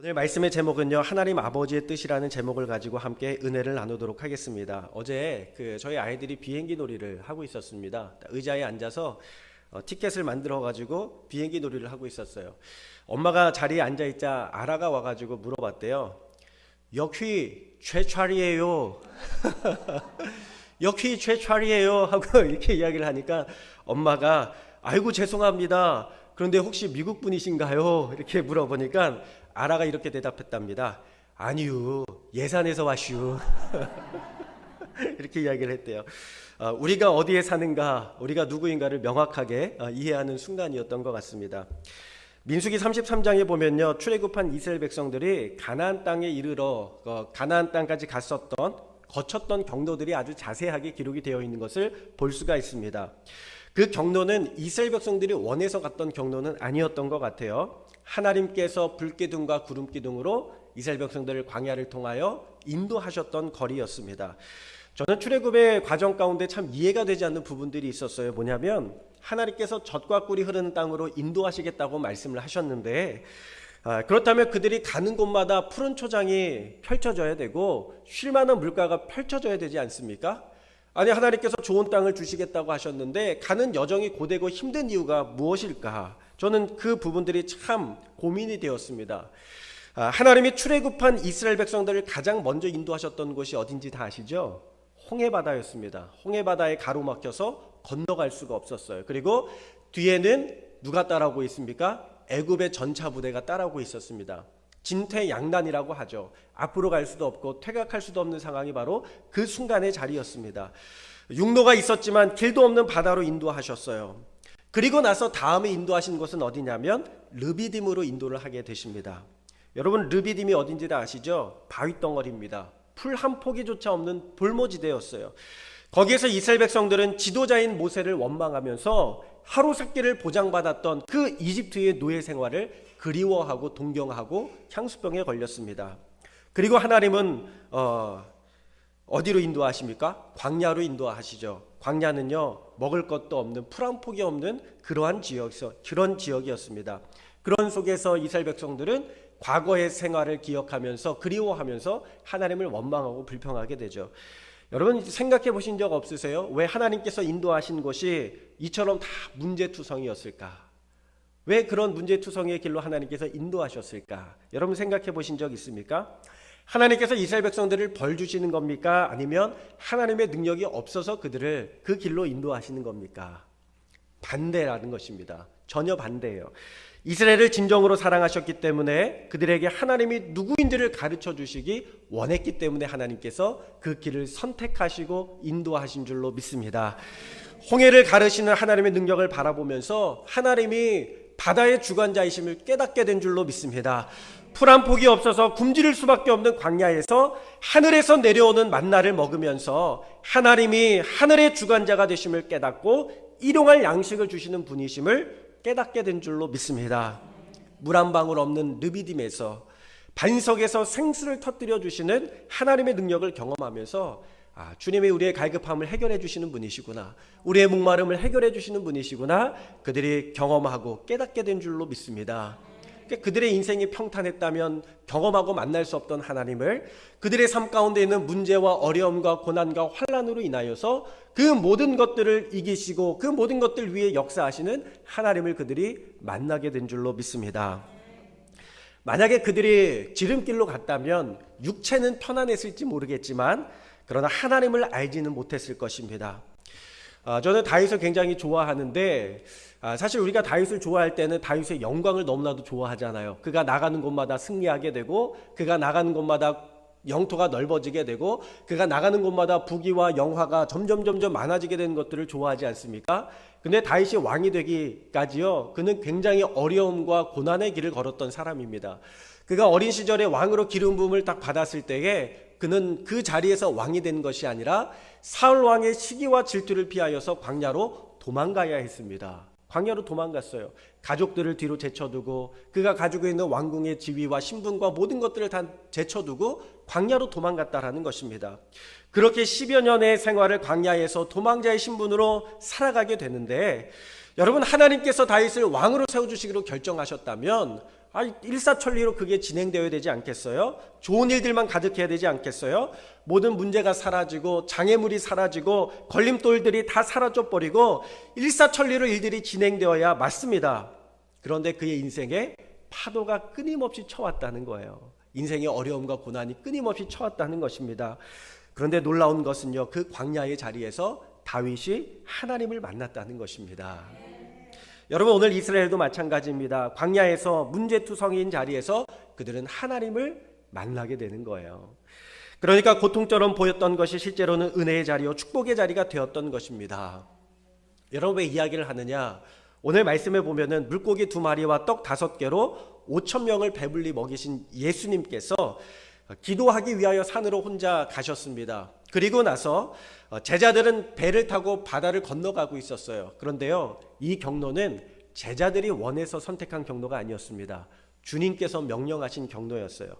오늘 말씀의 제목은요, 하나님 아버지의 뜻이라는 제목을 가지고 함께 은혜를 나누도록 하겠습니다. 어제 저희 아이들이 비행기 놀이를 하고 있었습니다. 의자에 앉아서 티켓을 만들어 가지고 비행기 놀이를 하고 있었어요. 엄마가 자리에 앉아 있자 아라가 와가지고 물어봤대요. 여기 최철이에요. 여기 최철이에요 하고 이렇게 이야기를 하니까 엄마가 아이고 죄송합니다. 그런데 혹시 미국 분이신가요? 이렇게 물어보니까 아라가 이렇게 대답했답니다. 아니요, 예산에서 왔슈. 이렇게 이야기를 했대요. 우리가 어디에 사는가, 우리가 누구인가를 명확하게 이해하는 순간이었던 것 같습니다. 민수기 33장에 보면요, 출애굽한 이스라엘 백성들이 가나안 땅에 이르러 가나안 땅까지 거쳤던 경로들이 아주 자세하게 기록이 되어 있는 것을 볼 수가 있습니다. 그 경로는 이스라엘 백성들이 원해서 갔던 경로는 아니었던 것 같아요. 하나님께서 불기둥과 구름기둥으로 이스라엘 백성들을 광야를 통하여 인도하셨던 거리였습니다. 저는 출애굽의 과정 가운데 참 이해가 되지 않는 부분들이 있었어요. 뭐냐면 하나님께서 젖과 꿀이 흐르는 땅으로 인도하시겠다고 말씀을 하셨는데, 그렇다면 그들이 가는 곳마다 푸른 초장이 펼쳐져야 되고 쉴 만한 물가가 펼쳐져야 되지 않습니까? 아니, 하나님께서 좋은 땅을 주시겠다고 하셨는데 가는 여정이 고되고 힘든 이유가 무엇일까? 저는 그 부분들이 참 고민이 되었습니다. 하나님이 출애굽한 이스라엘 백성들을 가장 먼저 인도하셨던 곳이 어딘지 다 아시죠? 홍해바다였습니다. 홍해바다에 가로막혀서 건너갈 수가 없었어요. 그리고 뒤에는 누가 따라오고 있습니까? 애굽의 전차 부대가 따라오고 있었습니다. 진퇴양난이라고 하죠. 앞으로 갈 수도 없고 퇴각할 수도 없는 상황이 바로 그 순간의 자리였습니다. 육로가 있었지만 길도 없는 바다로 인도하셨어요. 그리고 나서 다음에 인도하신 곳은 어디냐면 르비딤으로 인도를 하게 되십니다. 여러분, 르비딤이 어딘지 다 아시죠? 바위덩어리입니다. 풀 한 포기조차 없는 볼모지대였어요. 거기에서 이스라엘 백성들은 지도자인 모세를 원망하면서 하루살기를 보장받았던 그 이집트의 노예 생활을 그리워하고 동경하고 향수병에 걸렸습니다. 그리고 하나님은 어디로 인도하십니까? 광야로 인도하시죠. 광야는요, 먹을 것도 없는, 풀 한 폭이 없는 그런 지역이었습니다. 그런 속에서 이스라엘 백성들은 과거의 생활을 기억하면서 그리워하면서 하나님을 원망하고 불평하게 되죠. 여러분, 생각해 보신 적 없으세요? 왜 하나님께서 인도하신 곳이 이처럼 다 문제투성이었을까? 왜 그런 문제투성이의 길로 하나님께서 인도하셨을까? 여러분, 생각해 보신 적 있습니까? 하나님께서 이스라엘 백성들을 벌 주시는 겁니까? 아니면 하나님의 능력이 없어서 그들을 그 길로 인도하시는 겁니까? 반대라는 것입니다. 전혀 반대예요. 이스라엘을 진정으로 사랑하셨기 때문에 그들에게 하나님이 누구인지를 가르쳐 주시기 원했기 때문에 하나님께서 그 길을 선택하시고 인도하신 줄로 믿습니다. 홍해를 가르시는 하나님의 능력을 바라보면서 하나님이 바다의 주관자이심을 깨닫게 된 줄로 믿습니다. 풀 한 폭이 없어서 굶주릴 수밖에 없는 광야에서 하늘에서 내려오는 만나를 먹으면서 하나님이 하늘의 주관자가 되심을 깨닫고 일용할 양식을 주시는 분이심을 깨닫게 된 줄로 믿습니다. 물 한 방울 없는 르비딤에서 반석에서 생수를 터뜨려 주시는 하나님의 능력을 경험하면서 주님이 우리의 갈급함을 해결해 주시는 분이시구나, 우리의 목마름을 해결해 주시는 분이시구나, 그들이 경험하고 깨닫게 된 줄로 믿습니다. 그들의 인생이 평탄했다면 경험하고 만날 수 없던 하나님을 그들의 삶 가운데 있는 문제와 어려움과 고난과 환난으로 인하여서 그 모든 것들을 이기시고 그 모든 것들 위에 역사하시는 하나님을 그들이 만나게 된 줄로 믿습니다. 만약에 그들이 지름길로 갔다면 육체는 편안했을지 모르겠지만 그러나 하나님을 알지는 못했을 것입니다. 저는 다윗을 굉장히 좋아하는데 사실 우리가 다윗을 좋아할 때는 다윗의 영광을 너무나도 좋아하잖아요. 그가 나가는 곳마다 승리하게 되고 그가 나가는 곳마다 영토가 넓어지게 되고 그가 나가는 곳마다 부귀와 영화가 점점 많아지게 되는 것들을 좋아하지 않습니까? 근데 다윗이 왕이 되기까지요, 그는 굉장히 어려움과 고난의 길을 걸었던 사람입니다. 그가 어린 시절에 왕으로 기름 부음을 딱 받았을 때에 그는 그 자리에서 왕이 된 것이 아니라 사울 왕의 시기와 질투를 피하여서 광야로 도망가야 했습니다. 광야로 도망갔어요. 가족들을 뒤로 제쳐두고 그가 가지고 있는 왕궁의 지위와 신분과 모든 것들을 다 제쳐두고 광야로 도망갔다라는 것입니다. 그렇게 10여 년의 생활을 광야에서 도망자의 신분으로 살아가게 되는데, 여러분, 하나님께서 다윗을 왕으로 세워주시기로 결정하셨다면 일사천리로 그게 진행되어야 되지 않겠어요? 좋은 일들만 가득해야 되지 않겠어요? 모든 문제가 사라지고 장애물이 사라지고 걸림돌들이 다 사라져버리고 일사천리로 일들이 진행되어야 맞습니다. 그런데 그의 인생에 파도가 끊임없이 쳐왔다는 거예요. 인생의 어려움과 고난이 끊임없이 쳐왔다는 것입니다. 그런데 놀라운 것은요, 그 광야의 자리에서 다윗이 하나님을 만났다는 것입니다. 여러분, 오늘 이스라엘도 마찬가지입니다. 광야에서 문제투성이인 자리에서 그들은 하나님을 만나게 되는 거예요. 그러니까 고통처럼 보였던 것이 실제로는 은혜의 자리요 축복의 자리가 되었던 것입니다. 여러분, 왜 이야기를 하느냐? 오늘 말씀에 보면은 물고기 2마리와 떡 5개로 5,000명을 배불리 먹이신 예수님께서 기도하기 위하여 산으로 혼자 가셨습니다. 그리고 나서 제자들은 배를 타고 바다를 건너가고 있었어요. 그런데요, 이 경로는 제자들이 원해서 선택한 경로가 아니었습니다. 주님께서 명령하신 경로였어요.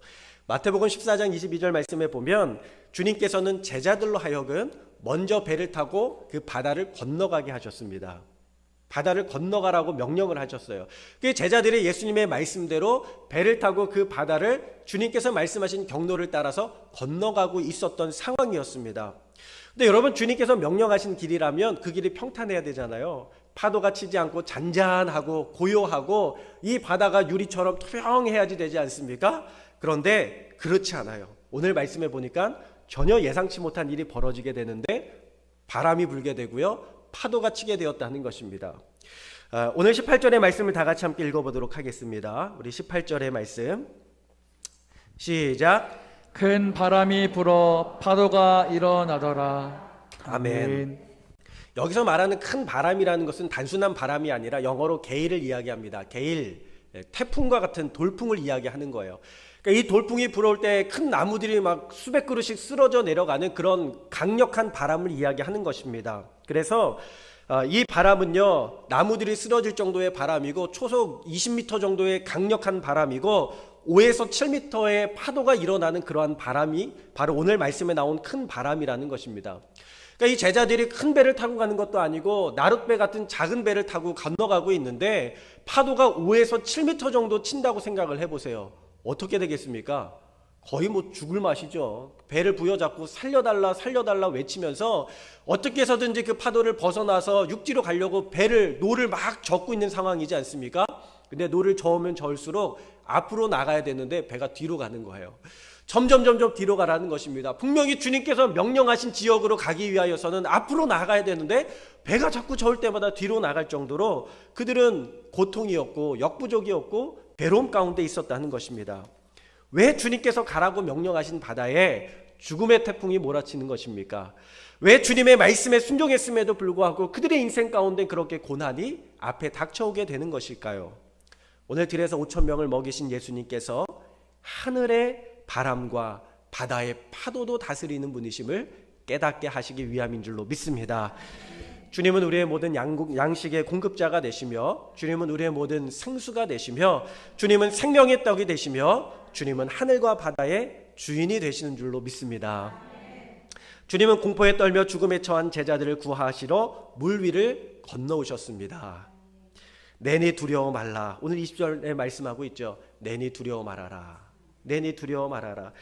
마태복음 14장 22절 말씀에 보면 주님께서는 제자들로 하여금 먼저 배를 타고 그 바다를 건너가게 하셨습니다. 바다를 건너가라고 명령을 하셨어요. 그 제자들이 예수님의 말씀대로 배를 타고 그 바다를 주님께서 말씀하신 경로를 따라서 건너가고 있었던 상황이었습니다. 근데 여러분, 주님께서 명령하신 길이라면 그 길이 평탄해야 되잖아요. 파도가 치지 않고 잔잔하고 고요하고 이 바다가 유리처럼 투명해야지 되지 않습니까? 그런데 그렇지 않아요. 오늘 말씀해 보니까 전혀 예상치 못한 일이 벌어지게 되는데 바람이 불게 되고요, 파도가 치게 되었다는 것입니다. 오늘 18절의 말씀을 다 같이 함께 읽어보도록 하겠습니다. 우리 18절의 말씀 시작. 큰 바람이 불어 파도가 일어나더라. 아멘. 여기서 말하는 큰 바람이라는 것은 단순한 바람이 아니라 영어로 게일을 이야기합니다. 게일, 태풍과 같은 돌풍을 이야기하는 거예요. 그러니까 이 돌풍이 불어올 때 큰 나무들이 막 수백 그루씩 쓰러져 내려가는 그런 강력한 바람을 이야기하는 것입니다. 그래서 이 바람은요, 나무들이 쓰러질 정도의 바람이고 초속 20m 정도의 강력한 바람이고 5에서 7m의 파도가 일어나는 그러한 바람이 바로 오늘 말씀에 나온 큰 바람이라는 것입니다. 그러니까 이 제자들이 큰 배를 타고 가는 것도 아니고 나룻배 같은 작은 배를 타고 건너가고 있는데 파도가 5에서 7m 정도 친다고 생각을 해보세요. 어떻게 되겠습니까? 거의 죽을 맛이죠. 배를 부여잡고 살려달라 살려달라 외치면서 어떻게 해서든지 그 파도를 벗어나서 육지로 가려고 노를 막 젓고 있는 상황이지 않습니까? 근데 노를 저으면 저을수록 앞으로 나가야 되는데 배가 뒤로 가는 거예요. 점점 뒤로 가라는 것입니다. 분명히 주님께서 명령하신 지역으로 가기 위하여서는 앞으로 나가야 되는데 배가 자꾸 저을 때마다 뒤로 나갈 정도로 그들은 고통이었고 역부족이었고 괴로움 가운데 있었다는 것입니다. 왜 주님께서 가라고 명령하신 바다에 죽음의 태풍이 몰아치는 것입니까? 왜 주님의 말씀에 순종했음에도 불구하고 그들의 인생 가운데 그렇게 고난이 앞에 닥쳐오게 되는 것일까요? 오늘 들에서 5,000명을 먹이신 예수님께서 하늘의 바람과 바다의 파도도 다스리는 분이심을 깨닫게 하시기 위함인 줄로 믿습니다. 주님은 우리의 모든 양식의 공급자가 되시며 주님은 우리의 모든 생수가 되시며 주님은 생명의 떡이 되시며 주님은 하늘과 바다의 주인이 되시는 줄로 믿습니다. 주님은 공포에 떨며 죽음에 처한 제자들을 구하시러 물 위를 건너오셨습니다. 내니 두려워 말라. 오늘 20절에 말씀하고 있죠. 내니 두려워 말아라. 내니 두려워 말아라.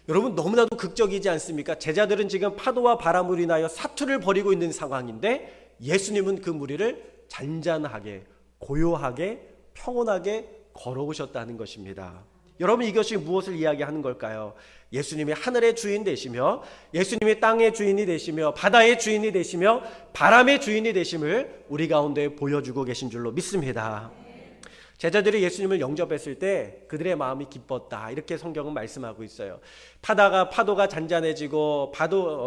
여러분, 너무나도 극적이지 않습니까? 제자들은 지금 파도와 바람으로 인하여 사투를 벌이고 있는 상황인데 예수님은 그 무리를 잔잔하게 고요하게 평온하게 걸어오셨다는 것입니다. 여러분, 이것이 무엇을 이야기하는 걸까요? 예수님이 하늘의 주인 되시며 예수님이 땅의 주인이 되시며 바다의 주인이 되시며 바람의 주인이 되심을 우리 가운데 보여주고 계신 줄로 믿습니다. 제자들이 예수님을 영접했을 때 그들의 마음이 기뻤다, 이렇게 성경은 말씀하고 있어요. 파도가 잔잔해지고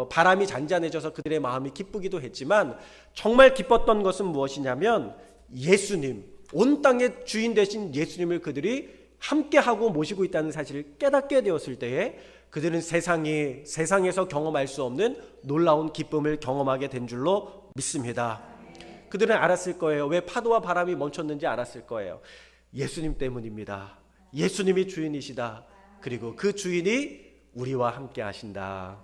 바람이 잔잔해져서 그들의 마음이 기쁘기도 했지만 정말 기뻤던 것은 무엇이냐면 예수님, 온 땅의 주인 되신 예수님을 그들이 함께하고 모시고 있다는 사실을 깨닫게 되었을 때에 그들은 세상에서 경험할 수 없는 놀라운 기쁨을 경험하게 된 줄로 믿습니다. 그들은 알았을 거예요. 왜 파도와 바람이 멈췄는지 알았을 거예요. 예수님 때문입니다. 예수님이 주인이시다. 그리고 그 주인이 우리와 함께 하신다.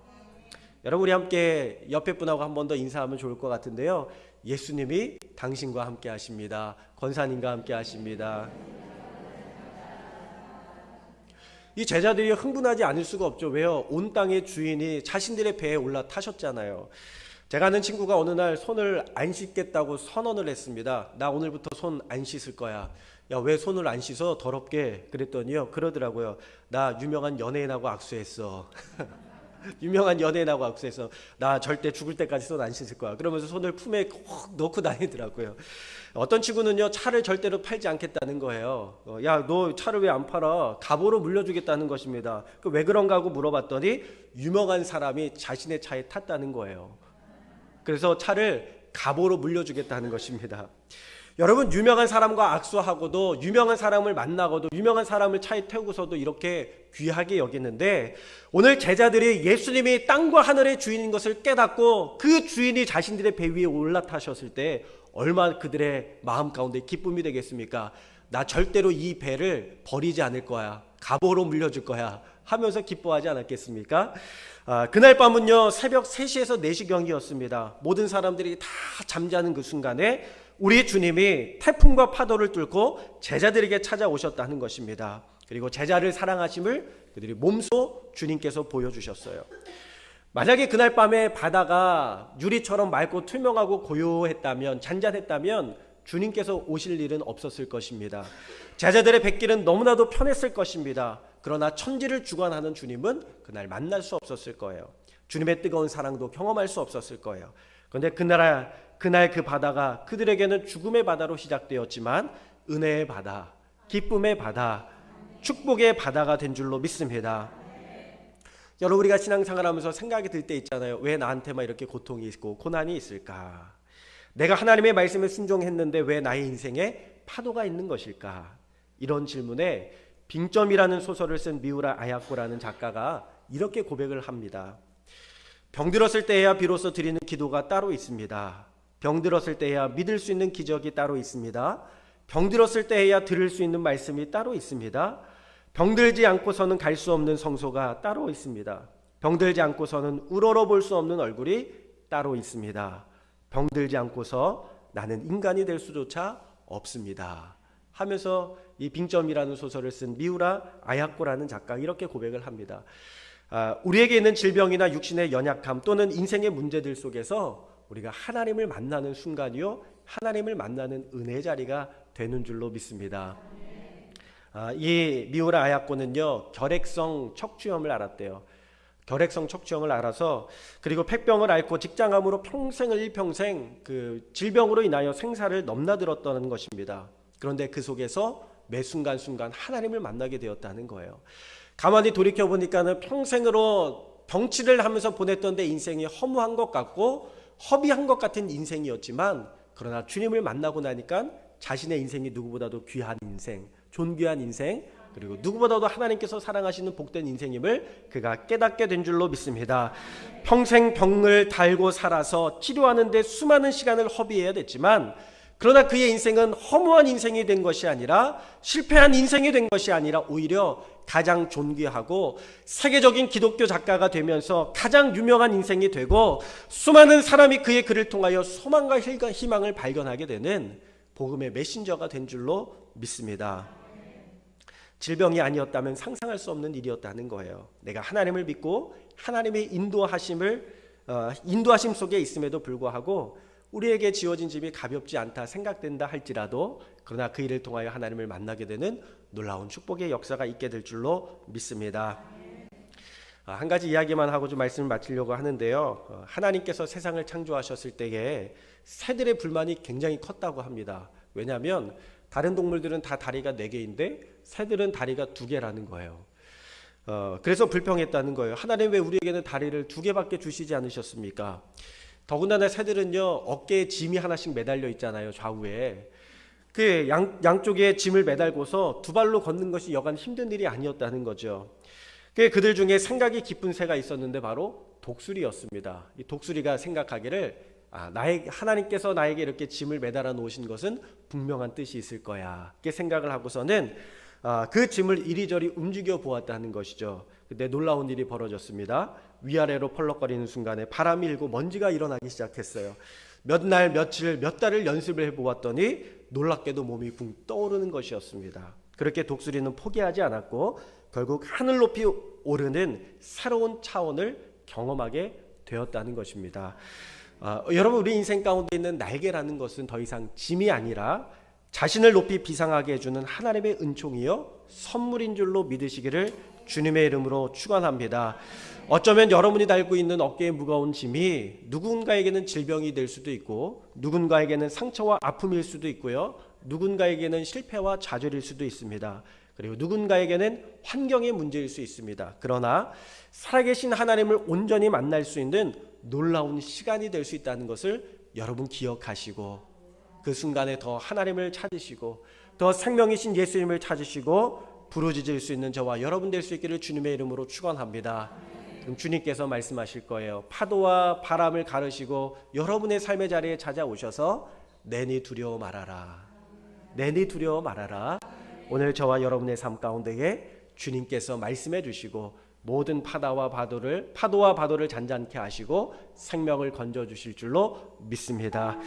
여러분, 우리 함께 옆에 분하고 한 번 더 인사하면 좋을 것 같은데요. 예수님이 당신과 함께 하십니다. 권사님과 함께 하십니다. 이 제자들이 흥분하지 않을 수가 없죠. 왜요? 온 땅의 주인이 자신들의 배에 올라타셨잖아요. 제가 아는 친구가 어느 날 손을 안 씻겠다고 선언을 했습니다. 나 오늘부터 손 안 씻을 거야. 야, 왜 손을 안 씻어? 더럽게. 그랬더니요, 그러더라고요. 나 유명한 연예인하고 악수했어. 유명한 연예인하고 악수해서 나 절대 죽을 때까지 손 안 씻을 거야. 그러면서 손을 품에 콕 넣고 다니더라고요. 어떤 친구는요, 차를 절대로 팔지 않겠다는 거예요. 야, 너 차를 왜 안 팔아? 갑오로 물려주겠다는 것입니다. 왜 그런가 하고 물어봤더니 유명한 사람이 자신의 차에 탔다는 거예요. 그래서 차를 갑오로 물려주겠다는 것입니다. 여러분, 유명한 사람과 악수하고도, 유명한 사람을 만나고도, 유명한 사람을 차에 태우고서도 이렇게 귀하게 여기는데, 오늘 제자들이 예수님이 땅과 하늘의 주인인 것을 깨닫고 그 주인이 자신들의 배 위에 올라타셨을 때 얼마나 그들의 마음 가운데 기쁨이 되겠습니까? 나 절대로 이 배를 버리지 않을 거야, 갑오로 물려줄 거야 하면서 기뻐하지 않았겠습니까? 그날 밤은요, 새벽 3시에서 4시경이었습니다. 모든 사람들이 다 잠자는 그 순간에 우리 주님이 태풍과 파도를 뚫고 제자들에게 찾아오셨다는 것입니다. 그리고 제자를 사랑하심을 그들이 몸소 주님께서 보여주셨어요. 만약에 그날 밤에 바다가 유리처럼 맑고 투명하고 고요했다면, 잔잔했다면 주님께서 오실 일은 없었을 것입니다. 제자들의 뱃길은 너무나도 편했을 것입니다. 그러나 천지를 주관하는 주님은 그날 만날 수 없었을 거예요. 주님의 뜨거운 사랑도 경험할 수 없었을 거예요. 그런데 그날 그 바다가 그들에게는 죽음의 바다로 시작되었지만 은혜의 바다, 기쁨의 바다, 축복의 바다가 된 줄로 믿습니다. 여러분, 우리가 신앙생활하면서 생각이 들 때 있잖아요. 왜 나한테만 이렇게 고통이 있고 고난이 있을까? 내가 하나님의 말씀에 순종했는데 왜 나의 인생에 파도가 있는 것일까? 이런 질문에 빙점이라는 소설을 쓴 미우라 아야코라는 작가가 이렇게 고백을 합니다. 병들었을 때야 비로소 드리는 기도가 따로 있습니다. 병들었을 때야 믿을 수 있는 기적이 따로 있습니다. 병들었을 때야 들을 수 있는 말씀이 따로 있습니다. 병들지 않고서는 갈 수 없는 성소가 따로 있습니다. 병들지 않고서는 우러러 볼 수 없는 얼굴이 따로 있습니다. 병들지 않고서 나는 인간이 될 수조차 없습니다. 하면서 이 빙점이라는 소설을 쓴 미우라 아야코라는 작가가 이렇게 고백을 합니다. 우리에게 있는 질병이나 육신의 연약함 또는 인생의 문제들 속에서 우리가 하나님을 만나는 순간이요, 하나님을 만나는 은혜의 자리가 되는 줄로 믿습니다. 이 미우라 아야코는요, 결핵성 척추염을 알았대요. 결핵성 척추염을 알아서, 그리고 폐병을 앓고 직장암으로 평생을 일평생 그 질병으로 인하여 생사를 넘나들었다는 것입니다. 그런데 그 속에서 매 순간순간 하나님을 만나게 되었다는 거예요. 가만히 돌이켜 보니까는 평생으로 병치를 하면서 보냈던 내 인생이 허무한 것 같고 허비한 것 같은 인생이었지만, 그러나 주님을 만나고 나니까 자신의 인생이 누구보다도 귀한 인생, 존귀한 인생, 그리고 누구보다도 하나님께서 사랑하시는 복된 인생임을 그가 깨닫게 된 줄로 믿습니다. 평생 병을 달고 살아서 치료하는 데 수많은 시간을 허비해야 됐지만, 그러나 그의 인생은 허무한 인생이 된 것이 아니라, 실패한 인생이 된 것이 아니라 오히려 가장 존귀하고 세계적인 기독교 작가가 되면서 가장 유명한 인생이 되고, 수많은 사람이 그의 글을 통하여 소망과 희망을 발견하게 되는 복음의 메신저가 된 줄로 믿습니다. 질병이 아니었다면 상상할 수 없는 일이었다는 거예요. 내가 하나님을 믿고 하나님의 인도하심 속에 있음에도 불구하고 우리에게 지어진 짐이 가볍지 않다 생각된다 할지라도, 그러나 그 일을 통하여 하나님을 만나게 되는 놀라운 축복의 역사가 있게 될 줄로 믿습니다. 한 가지 이야기만 하고 좀 말씀을 마치려고 하는데요. 하나님께서 세상을 창조하셨을 때에 새들의 불만이 굉장히 컸다고 합니다. 왜냐하면 다른 동물들은 다 다리가 4개인데 새들은 다리가 2개라는 거예요. 그래서 불평했다는 거예요. 하나님 왜 우리에게는 다리를 2개밖에 주시지 않으셨습니까? 더군다나 새들은요, 어깨에 짐이 하나씩 매달려 있잖아요, 좌우에. 그 양쪽에 짐을 매달고서 2발로 걷는 것이 여간 힘든 일이 아니었다는 거죠. 그들 중에 생각이 깊은 새가 있었는데 바로 독수리였습니다. 이 독수리가 생각하기를, 하나님께서 나에게 이렇게 짐을 매달아 놓으신 것은 분명한 뜻이 있을 거야, 이렇게 생각을 하고서는 그 짐을 이리저리 움직여 보았다는 것이죠. 근데 놀라운 일이 벌어졌습니다. 위아래로 펄럭거리는 순간에 바람이 일고 먼지가 일어나기 시작했어요. 몇 날, 며칠, 몇 달을 연습을 해보았더니 놀랍게도 몸이 붕 떠오르는 것이었습니다. 그렇게 독수리는 포기하지 않았고 결국 하늘 높이 오르는 새로운 차원을 경험하게 되었다는 것입니다. 여러분, 우리 인생 가운데 있는 날개라는 것은 더 이상 짐이 아니라 자신을 높이 비상하게 해주는 하나님의 은총이요 선물인 줄로 믿으시기를 주님의 이름으로 축원합니다. 어쩌면 여러분이 달고 있는 어깨에 무거운 짐이 누군가에게는 질병이 될 수도 있고, 누군가에게는 상처와 아픔일 수도 있고요, 누군가에게는 실패와 좌절일 수도 있습니다. 그리고 누군가에게는 환경의 문제일 수 있습니다. 그러나 살아계신 하나님을 온전히 만날 수 있는 놀라운 시간이 될 수 있다는 것을 여러분 기억하시고, 그 순간에 더 하나님을 찾으시고 더 생명이신 예수님을 찾으시고 부르짖을 수 있는 저와 여러분 될 수 있기를 주님의 이름으로 축원합니다. 그럼 주님께서 말씀하실 거예요. 파도와 바람을 가르시고 여러분의 삶의 자리에 찾아오셔서 내니 두려워 말아라. 내니 두려워 말아라. 오늘 저와 여러분의 삶 가운데에 주님께서 말씀해 주시고 모든 파도와 바도를 잔잔케 하시고 생명을 건져 주실 줄로 믿습니다.